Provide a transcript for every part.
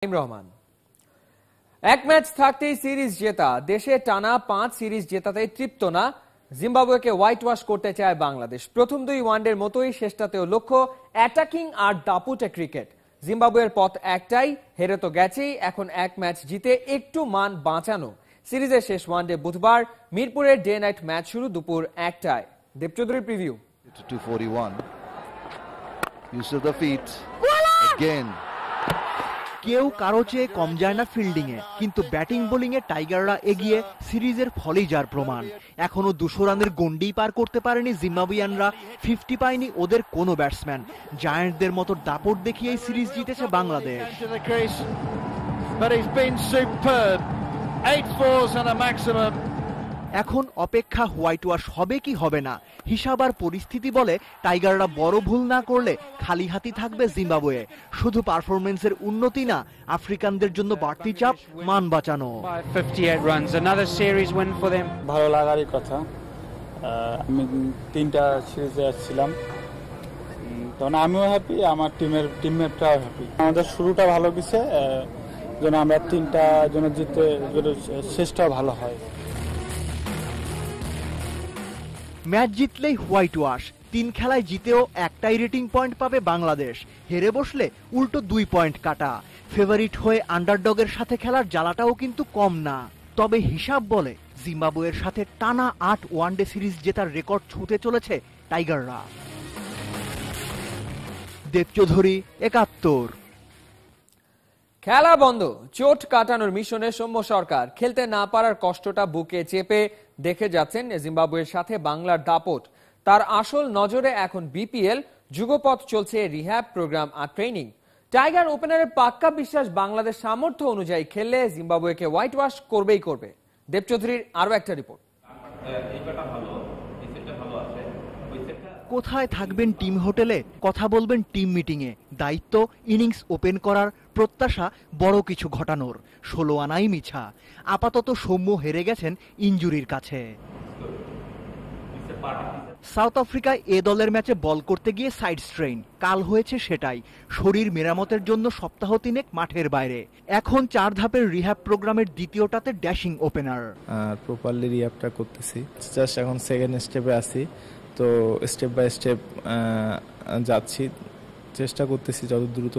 রহমান এক ম্যাচ থাকতেই সিরিজ জেতা, দেশে টানা 5 সিরিজ জেতাতে তৃপ্ত না, জিম্বাবুয়েকে হোয়াইট ওয়াশ করতে চায় বাংলাদেশ। প্রথম 2 ওয়ানডের মতোই শেষটাতেও লক্ষ্য অ্যাটাকিং আর দাপুটে ক্রিকেট। জিম্বাবুয়ের পথ একটাই, হেরে তো গেছেই, এখন এক ম্যাচ জিতে একটু মান বাঁচানো। সিরিজের শেষ ওয়ানডে বুধবার, মিরপুরের ডে নাইট ম্যাচ শুরু দুপুর 1টায়। দেবচৌধুরী preview. 241 use of the feet again. কেউ কারো চেয়ে কম যায় না ফিল্ডিং এ, কিন্তু ব্যাটিং বোলিং এ টাইগাররা এগিয়ে সিরিজের ফলেই যার প্রমাণ। এখনো 200 রানের গন্ডি পার করতে পারেনি জিম্বাবুয়ানরা, 50 পায়নি ওদের কোনো ব্যাটসম্যান। জায়ান্টদের মতো দাপট দেখিয়েই সিরিজ জিতেছে বাংলাদেশ। এখন অপেক্ষা হোয়াইট ওয়াশ হবে কি হবে না। হিসাব আর পরিস্থিতি বলে টাইগাররা বড় ভুল না করলে খালি হাতি থাকবে জিম্বাবুয়ে। শুধু পারফরমেন্সের উন্নতি না, আফ্রিকানদের জন্য বাড়তি চাপ মান বাঁচানো। ভালো লাগারই কথা। আমি 3টা সিরিজে আসছিলাম, তখন আমিও হ্যাপি, আমার টিমমেটরাও হ্যাপি। আমাদের শুরুটা ভালো গেছে, যেন আমরা 3টা যেন জিতে শেষটাও ভালো হয়। Match জিতলেই white wash. 3 খেলায় জিতেও একটাই রেটিং পয়েন্ট পাবে বাংলাদেশ। হেরে বসলে উল্টো 2 পয়েন্ট কাটা। ফেভারিট হয়ে আন্ডারডগের সাথে খেলার জ্বালাটাও কিন্তু কম না। তবে হিসাব বলে জিম্বাবুয়ের সাথে টানা 8 ওয়ানডে সিরিজ জেতার রেকর্ড ছুঁতে চলেছে টাইগাররা। দেবচৌধুরী, 71। খেলা বন্ধ, চোট কাটানোর মিশনে সৌম্য সরকার। খেলতে না পারার কষ্টটা বুকে চেপে দেখে যাচ্ছেন জিম্বাবুয়ের সাথে বাংলার দাপট। তার আসল নজরে এখন বিপিএল, যুগপথ চলছে রিহ্যাব প্রোগ্রাম আর ট্রেনিং। টাইগার ওপেনারের পাক্কা বিশ্বাস, বাংলাদেশ সামর্থ্য অনুযায়ী খেললে জিম্বাবুয়েকে হোয়াইট ওয়াশ করবেই করবে। দেবচৌধুরীর আরো একটা রিপোর্ট। কোথায় থাকবেন টিম হোটেলে, কথা বলবেন টিম মিটিং এ। দায়িত্ব ইনিংস ওপেন করার, প্রত্যাশা বড় কিছু ঘটানোর। 16 আনাই মিছা। আপাতত সৌম্য হেরে গেছেন ইনজুরির কাছে। সাউথ আফ্রিকায় এ দলের ম্যাচে বল করতে গিয়ে সাইড স্ট্রেইন, কাল হয়েছে সেটাই। শরীর মেরামতের জন্য সপ্তাহ 3 মাঠের বাইরে। এখন 4 ধাপের রিহ্যাব প্রোগ্রামের দ্বিতীয়টাতে ড্যাশিং ওপেনার। প্রপারলি রিহ্যাবটা করতেছি, জাস্ট এখন সেকেন্ড স্টেপে আছি, তো স্টেপ বাই স্টেপ যাচ্ছি, চেষ্টা করতেছি যত দ্রুত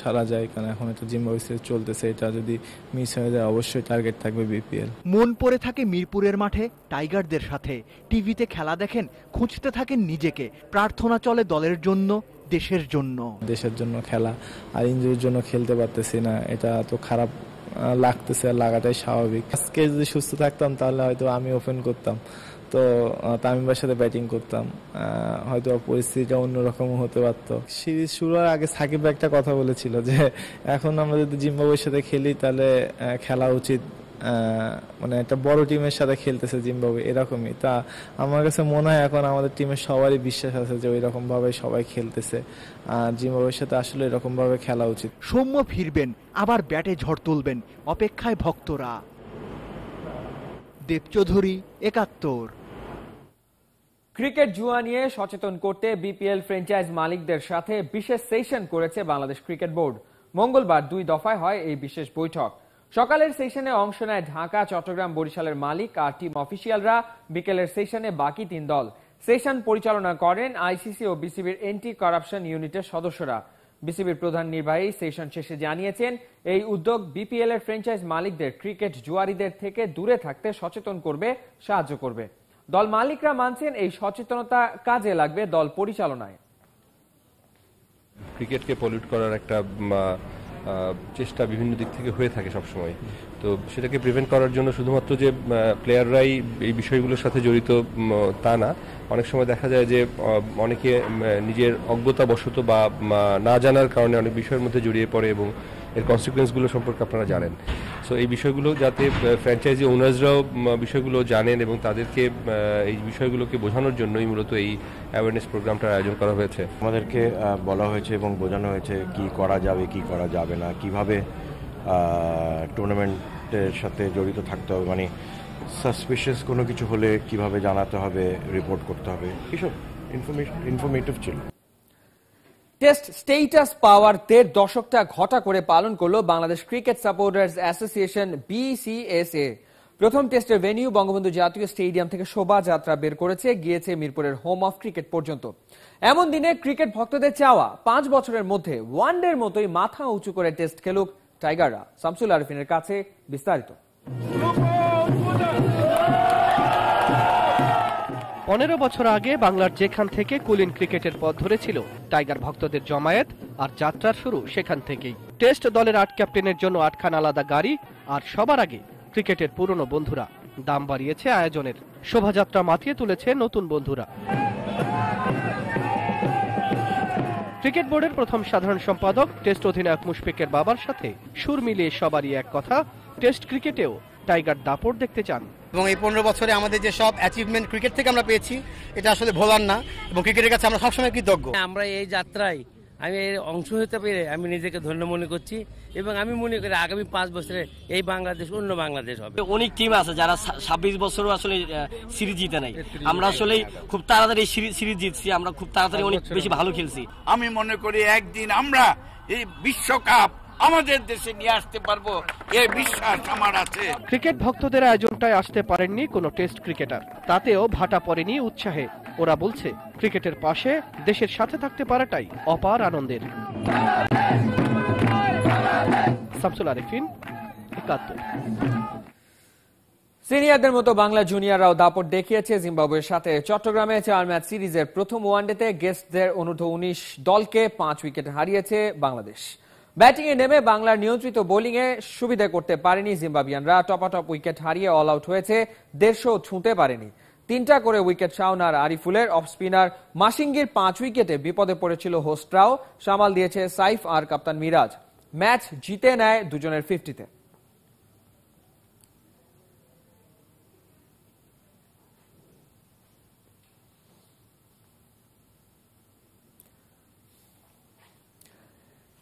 সারা যায়, কারণ এখন একটা জিম্বাবুয়ে সিরিজ চলতেছে, এটা যদি মিস হয়ে যায় অবশ্যই টার্গেট থাকবে বিপিএল। মন পড়ে থাকে মিরপুরের মাঠে টাইগারদের সাথে। টিভিতে খেলা দেখেন, খুঁজতে থাকেন নিজেকে। প্রার্থনা চলে দলের জন্য, দেশের জন্য। দেশের জন্য খেলা, আর ইনজুরির জন্য খেলতে পারতেছি না, এটা তো খারাপ লাগতেছে, আর লাগাটাই স্বাভাবিক। আজকে যদি সুস্থ থাকতাম তাহলে হয়তো আমি ওপেন করতাম, তো তামিমের সাথে ব্যাটিং করতাম, হয়তো পরিস্থিতিটা অন্যরকম হতে পারত। সিরিজ শুরু হওয়ার আগে সাকিব একটা কথা বলেছিল যে এখন আমরা যদি জিম্বাবুয়ের সাথে খেলি তাহলে খেলা উচিত, মানে একটা বড় টিমের সাথে খেলতেছে জিম্বাবুয়ে, এরকমই। তা আমার কাছে মনে হয় এখন আমাদের টিমের সবারই বিশ্বাস আছে যে ওই রকম ভাবে সবাই খেলতেছে, আর জিম্বাবুয়ের সাথে আসলে এরকম ভাবে খেলা উচিত। সৌম্য ফিরবেন, আবার ব্যাটে ঝড় তুলবেন, অপেক্ষায় ভক্তরা। দেবচৌধুরী, 71। ক্রিকেট জুয়া নিয়ে সচেতন করতে বিপিএল ফ্র্যাঞ্চাইজ মালিকদের সাথে বিশেষ সেশন করেছে বাংলাদেশ ক্রিকেট বোর্ড। মঙ্গলবার 2 দফায় হয় এই বিশেষ বৈঠক। সকালের সেশনে অংশ নেয় ঢাকা, চট্টগ্রাম, বরিশালের মালিক আর টিম অফিসিয়ালরা। বিকেলের সেশনে বাকি 3 দল। সেশন পরিচালনা করেন আইসিসি ও বিসিবির এন্টি কারাপশন ইউনিটের সদস্যরা। বিসিবির প্রধান নির্বাহী সেশন শেষে জানিয়েছেন, এই উদ্যোগ বিপিএল এর ফ্র্যাঞ্চাইজ মালিকদের ক্রিকেট জুয়ারিদের থেকে দূরে থাকতে সচেতন করবে, সাহায্য করবে। দল মালিকরা মানছেন এই সচেতনতা কাজে লাগবে দল পরিচালনায়। ক্রিকেটকে পলিউট করার একটা চেষ্টা বিভিন্ন দিক থেকে হয়ে থাকে সবসময়, তো সেটাকে প্রিভেন্ট করার জন্য শুধুমাত্র যে প্লেয়াররাই এই বিষয়গুলোর সাথে জড়িত তা না, অনেক সময় দেখা যায় যে অনেকে নিজের অজ্ঞতাবশত বা না জানার কারণে অনেক বিষয়ের মধ্যে জড়িয়ে পড়ে এবং এর কনসিকুয়েন্সগুলো সম্পর্কে আপনারা জানেন। সো এই বিষয়গুলো যাতে ফ্র্যাঞ্চাইজি ওনার্সরাও বিষয়গুলো জানেন এবং তাদেরকে এই বিষয়গুলোকে বোঝানোর জন্যই মূলত এই অ্যাওয়ারনেস প্রোগ্রামটার আয়োজন করা হয়েছে। আমাদেরকে বলা হয়েছে এবং বোঝানো হয়েছে কি করা যাবে কি করা যাবে না, কিভাবে টুর্নামেন্টের সাথে জড়িত থাকতে হবে, মানে সাসপিশিয়াস কোনো কিছু হলে কিভাবে জানাতে হবে, রিপোর্ট করতে হবে, এসব ইনফরমেটিভ ছিল। টেস্ট স্টেটাস পাওয়ার ১.৫ দশকটা ঘটা করে পালন করলো Bangladesh cricket supporters association BCSA। প্রথম টেস্টের ভেন্যু বঙ্গবন্ধু জাতীয় স্টেডিয়াম থেকে শোভাযাত্রা বের করেছে, গিয়েছে মিরপুরের হোম অফ ক্রিকেট পর্যন্ত। এমন দিনে ক্রিকেট ভক্তদের চাওয়া ৫ বছরের মধ্যে ওয়ানডের মতোই মাথা উঁচু করে টেস্ট খেলুক টাইগাররা। শামসুল আরিফিনের কাছে বিস্তারিত। ১৫ বছর আগে বাংলার যেখান থেকে কুলিন ক্রিকেটের পথ ধরেছিল টাইগার ভক্তদের জমায়েত, আর যাত্রার শুরু সেখান থেকেই। টেস্ট দলের ৮ ক্যাপ্টেনের জন্য ৮খান আলাদা গাড়ি, আর সবার আগে ক্রিকেটের পুরনো বন্ধুরা। দাম বাড়িয়েছে আয়োজনের, শোভাযাত্রা মাতিয়ে তুলেছে নতুন বন্ধুরা। ক্রিকেট বোর্ডের প্রথম সাধারণ সম্পাদক টেস্ট অধিনায়ক মুশফিকের বাবার সাথে সুর মিলিয়ে সবারই এক কথা, টেস্ট ক্রিকেটেও টাইগার দাপট দেখতে চান। এবং এই 15 বছরে আমাদের যে সব অ্যাচিভমেন্ট ক্রিকেট থেকে আমরা পেয়েছি, এটা আসলে ভোলার না, এবং ক্রিকেটের কাছে আমরা সবসময় কৃতজ্ঞ। আমরা এই যাত্রায় আমি এর অংশ হতে পেরে আমি নিজেকে ধন্য মনে করছি, এবং আমি মনে করি আগামী 5 বছরে এই বাংলাদেশ অন্য বাংলাদেশ হবে। অনেক টিম আছে যারা 26 বছরও আসলে সিরিজ জিতে নাই। আমরা আসলে খুব তাড়াতাড়ি সিরিজ জিতছি, আমরা খুব তাড়াতাড়ি অনেক বেশি ভালো খেলছি। আমি মনে করি একদিন আমরা এই বিশ্বকাপ আমাদের দেশে নিয়ে আসতে পারবো, এই বিশ্বাস আমার আছে। ক্রিকেট ভক্তদের আয়োজনটায় আসতে পারেননি কোনো টেস্ট ক্রিকেটার, তাতেও ভাটা পড়েনি উৎসাহে। ওরা বলছে ক্রিকেটের পাশে দেশের সাথে থাকতে পারাটাই অপার আনন্দের। শামসুল আরিফিন, ৭১। সিনিয়রদের মতো বাংলা জুনিয়ররাও দাপট দেখিয়েছে জিম্বাবুয়ের সাথে। চট্টগ্রামে 4 ম্যাচ সিরিজের প্রথম ওয়ানডেতে গেস্টদের অনূর্ধ্ব-19 দলকে 5 উইকেট হারিয়েছে বাংলাদেশ। ব্যাটিংয়ে নেমে বাংলার নিয়ন্ত্রিত বোলিংয়ে সুবিধা করতে পারেনি জিম্বাবুয়ানরা। টপাটপ উইকেট হারিয়ে অল আউট হয়েছে, 150 ছুঁতে পারেনি। 3টা করে উইকেট শাওনার আরিফুলের। অফ স্পিনার মাশিঙ্গির 5 উইকেটে বিপদে পড়েছিল হোস্টরাও, সামাল দিয়েছে সাইফ আর কাপ্তান মিরাজ। ম্যাচ জিতে নেয় দুজনের 50-তে।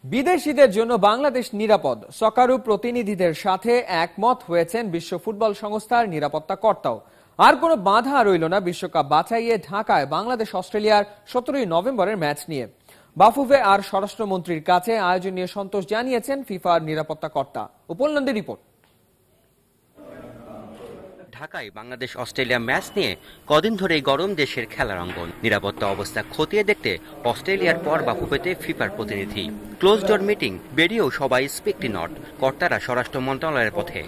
বিদেশিদের জন্য বাংলাদেশ নিরাপদ, সকারু প্রতিনিধিদের সাথে একমত হয়েছেন বিশ্ব ফুটবল সংস্থার নিরাপত্তা কর্তাও। আর কোনো বাধা রইল না বিশ্বকাপ বাছাইয়ে ঢাকায় বাংলাদেশ অস্ট্রেলিয়ার 17 নভেম্বরের ম্যাচ নিয়ে। বাফুফে আর স্বরাষ্ট্রমন্ত্রীর কাছে আয়োজন নিয়ে সন্তোষ জানিয়েছেন ফিফার নিরাপত্তা কর্তা। উপলব্ধি রিপোর্ট। ঢাকায় বাংলাদেশ অস্ট্রেলিয়া ম্যাচ নিয়ে কদিন ধরেই গরম দেশের খেলার অঙ্গন। নিরাপত্তা অবস্থা খতিয়ে দেখতে অস্ট্রেলিয়ার পর বাফুফেতে ফিফার প্রতিনিধি। ক্লোজ ডোর মিটিং বেরিয়েও সবাই স্পিকটি নট, কর্তারা স্বরাষ্ট্র মন্ত্রণালয়ের পথে।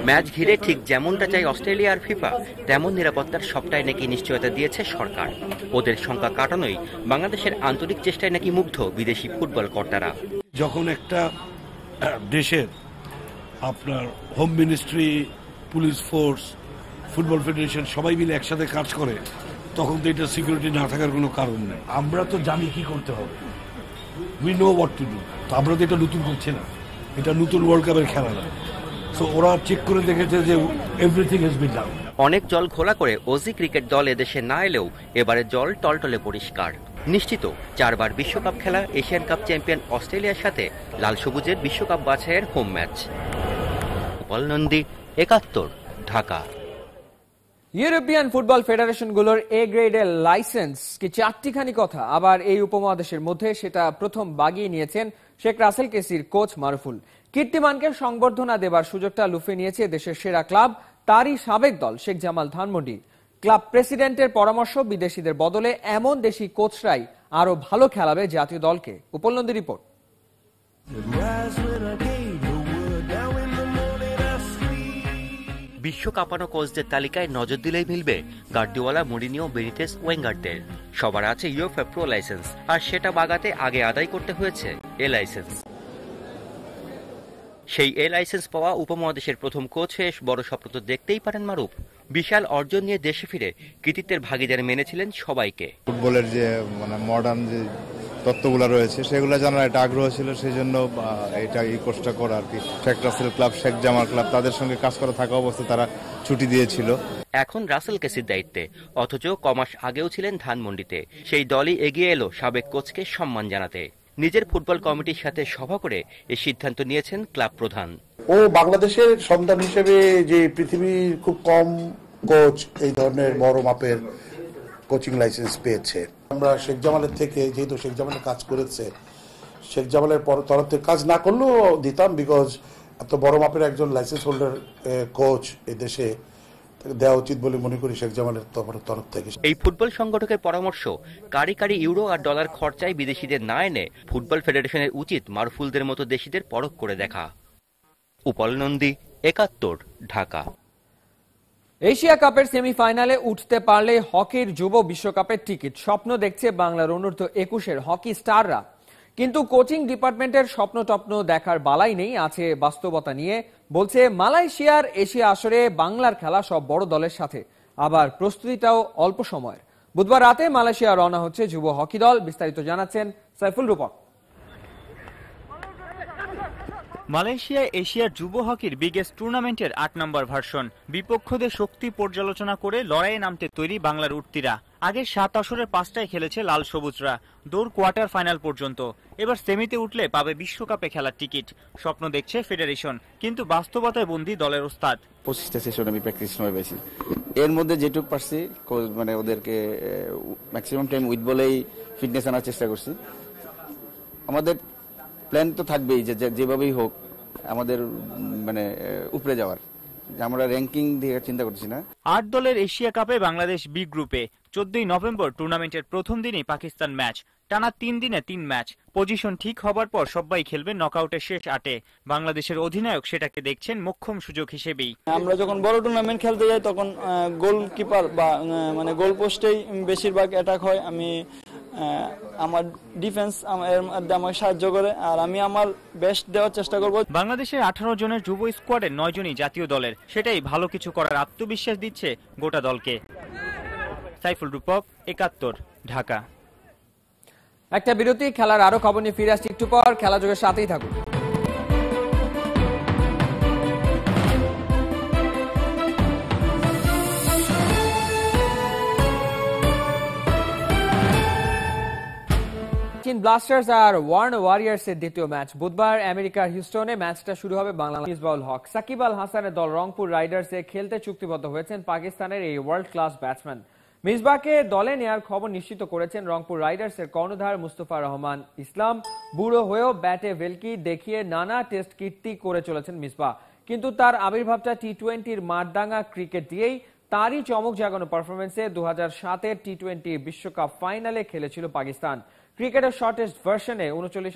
ম্যাচ ঘিরে ঠিক যেমনটা চাই অস্ট্রেলিয়া আর ফিফা, তেমন নিরাপত্তার সবটাই নাকি নিশ্চয়তা দিয়েছে সরকার। ওদের সংখ্যা কাটানোই বাংলাদেশের আন্তরিক চেষ্টায় নাকি মুগ্ধ বিদেশি ফুটবল কর্তারা। যখন একটা দেশের আপনার home ministry, police force, football federation সবাই মিলে একসাথে কাজ করে, তখন তো এটা সিকিউরিটি না থাকার কোনো কারণ নেই। আমরা তো জানি কি করতে হবে, we know what to do. তো আমরা তো এটা নতুন করছি না, এটা নতুন ওয়ার্ল্ড কাপের খেলা না। সো ওরা চেক করে দেখেছে যে এভরিথিং হ্যাজ বিন ডান। অনেক জল খোলা করে ওজি ক্রিকেট দল এদেশে না এলেও এবারে জল টলটলে পরিষ্কার। নিশ্চিত 4 বার বিশ্বকাপ খেলা এশিয়ান কাপ চ্যাম্পিয়ন অস্ট্রেলিয়ার সাথে লাল সবুজের বিশ্বকাপ বাছাইয়ের home match. Nandi, ৭১, Dhaka. European football ফেডারেশনগুলোর এ গ্রেডের লাইসেন্স কি 4টিখানি কথা, আবার এই উপমহাদেশের মধ্যে সেটা প্রথম বাগিয়ে নিয়েছেন শেখ রাসেল কেসির কোচ মারুফুল। কীর্তিমানকে সংবর্ধনা দেবার সুযোগটা লুফে নিয়েছে দেশের সেরা ক্লাব, তারই সাবেক দল শেখ জামাল ধানমন্ডি। ক্লাব প্রেসিডেন্টের পরামর্শ, বিদেশিদের বদলে এমন দেশি কোচরাই আরো ভালো খেলাবে জাতীয় দলকে। উপলব্ধি রিপোর্ট। বিশ্ব কাঁপানো কোচদের তালিকায় নজর দিলেই মিলবে গার্দিওলা, মরিনিও, বেনিতেস, ওয়েঙ্গারদের। সবার আছে ইউএফএ প্রো লাইসেন্স, আর সেটা বাগাতে আগে আদায় করতে হয়েছে এ লাইসেন্স। সেই এ লাইসেন্স পাওয়া উপমহাদেশের প্রথম কোচ হয়ে বড় স্বপ্ন তো দেখতেই পারেন মারুফ। বিশাল অর্জন নিয়ে দেশে ফিরে কৃতিত্বের ভাগিদার মেনেছিলেন সবাইকে। ফুটবলের যে মডার্ন যে তত্ত্বগুলো রয়েছে সেগুলো জানার একটা আগ্রহ ছিল, সেই জন্য এটা এই কোর্সটা করা আর কি। শেখ রাসেল ক্লাব, শেখ জামাল ক্লাব, তাদের সঙ্গে কাজ করা থাকা অবস্থায় তারা ছুটি দিয়েছিল। এখন রাসেল কেসির দায়িত্বে, অথচ কমাস আগেও ছিলেন ধানমন্ডিতে। সেই দলই এগিয়ে এলো সাবেক কোচকে সম্মান জানাতে। নিজের ফুটবল কমিটির সাথে সভা করে এই সিদ্ধান্ত নিয়েছেন ক্লাব প্রধান। ও বাংলাদেশের সন্তান হিসেবে যে পৃথিবীর খুব কম কোচ এই ধরনের বড় মাপের কোচিং লাইসেন্স পেয়েছে। আমরা শেখ জামালের থেকে, যেহেতু শেখ জামালের কাজ করেছে, শেখ জামালের তরফ থেকে কাজ না করলেও দিতাম, বিকজ এত বড় মাপের একজন লাইসেন্স হোল্ডার কোচ এই দেশে দেওয়া উচিত বলে মনে করি শেখ জামালের তরফ থেকে। এই ফুটবল সংগঠকের পরামর্শ, কারি কারি ইউরো আর ডলার খরচায় বিদেশিদের না এনে ফুটবল ফেডারেশনের উচিত মারুফুলদের মতো দেশিদের পরখ করে দেখা। উপল নন্দী, ৭১, ঢাকা। এশিয়া কাপের সেমিফাইনালে উঠতে পারলে হকির যুব বিশ্বকাপের টিকিট স্বপ্ন দেখছে বাংলার অনূর্ধ্ব ২১-এর হকি স্টাররা। কিন্তু কোচিং ডিপার্টমেন্টের স্বপ্ন টপ্ন দেখার বালাই নেই, আছে বাস্তবতা নিয়ে। বলছে মালয়েশিয়ার এশিয়া আসরে বাংলার খেলা সব বড় দলের সাথে, আবার প্রস্তুতিটাও অল্প সময়ের। বুধবার রাতে মালয়েশিয়া রওনা হচ্ছে যুব হকি দল। বিস্তারিত জানাচ্ছেন সাইফুল রূপক। মালয়েশিয়া এশিয়ার যুব হকির বিগেস্ট টুর্নামেন্টের ৮ নম্বর ভার্সন। বিপক্ষদের শক্তি পর্যালোচনা করে লড়াইয়ে নামতে তৈরি বাংলার উঠতিরা। আগে ৭ আসরের ৫টায় খেলেছে লাল সবুজরা, দৌড় কোয়ার্টার ফাইনাল পর্যন্ত। এবার সেমিতে উঠলে পাবে বিশ্বকাপে খেলার টিকিট। স্বপ্ন দেখছে ফেডারেশন, কিন্তু বাস্তবতায় বন্দী দলের ওস্তাদ। ২৫টা সেশন আমি প্র্যাকটিস সময় পেয়েছি, এর মধ্যে যেটুকু পারছি মানে ওদেরকে ম্যাক্সিমাম টাইম উইথ বলেই ফিটনেস আনার চেষ্টা করছি। আমাদের প্ল্যান তো থাকবেই যে যেভাবেই হোক আমাদের মানে উপরে যাওয়ার, আমরা র্যাঙ্কিং দিয়ে চিন্তা করছি না। ৮ দলের এশিয়া কাপে বাংলাদেশ বি গ্রুপে। ১৪ই নভেম্বর টুর্নামেন্টের প্রথম দিনই পাকিস্তান ম্যাচ। টানা ৩ দিনে ৩ ম্যাচ। পজিশন ঠিক হবার পর সবাই খেলবে নকআউটের শেষ ৮-এ। বাংলাদেশের অধিনায়ক সেটাকে দেখছেন মোক্ষম সুযোগ হিসেবেই। আমরা যখন বড় টুর্নামেন্ট খেলতে যাই তখন গোলকিপার বা মানে গোল পোস্টেই বেশিরভাগ অ্যাটাক হয়। আমি আমার ডিফেন্স আমাকে সাহায্য করে, আর আমি আমার বেস্ট দেওয়ার চেষ্টা করব। বাংলাদেশের ১৮ জনের যুব স্কোয়াডের ৯ জনই জাতীয় দলের। সেটাই ভালো কিছু করার আত্মবিশ্বাস দিচ্ছে গোটা দলকে। সাইফুল রূপক, ৭১, ঢাকা। একটা বিরতি, খেলার আরো খবর নিয়ে ফিরে আসছি একটু পর। খেলা যোগের সাথেই থাকুন। ব্লাস্টার্স আর ওয়ার্ন ওয়ারিয়ার্স এর দ্বিতীয় ম্যাচ বুধবার আমেরিকার হিউস্টনে। ম্যাচটা শুরু হবে বাংলাদেশ মিসবাউল হক। সাকিব আল হাসানের দল রংপুর রাইডার্সে খেলতে চুক্তিবদ্ধ হয়েছেন পাকিস্তানের এই ওয়ার্ল্ড ক্লাস ব্যাটসম্যান। মিসবাহকে দলে নেয়ার খবর নিশ্চিত করেছেন রংপুর রাইডার্সের কর্ণধার মুস্তফা রহমান ইসলাম। বুড়ো হয়েও ব্যাটে ভেলকি দেখিয়ে নানা টেস্ট কীর্তি করে চলেছেন মিসবাহ, কিন্তু তার আবির্ভাবটা টি-20-র মারদাঙ্গা ক্রিকেট দিয়েই। তারই চমক জাগানো পারফরমেন্সে 2007-এর টি-20 বিশ্বকাপ ফাইনালে খেলেছিল পাকিস্তান। ক্রিকেটের শর্টেস্ট ভার্সনে 39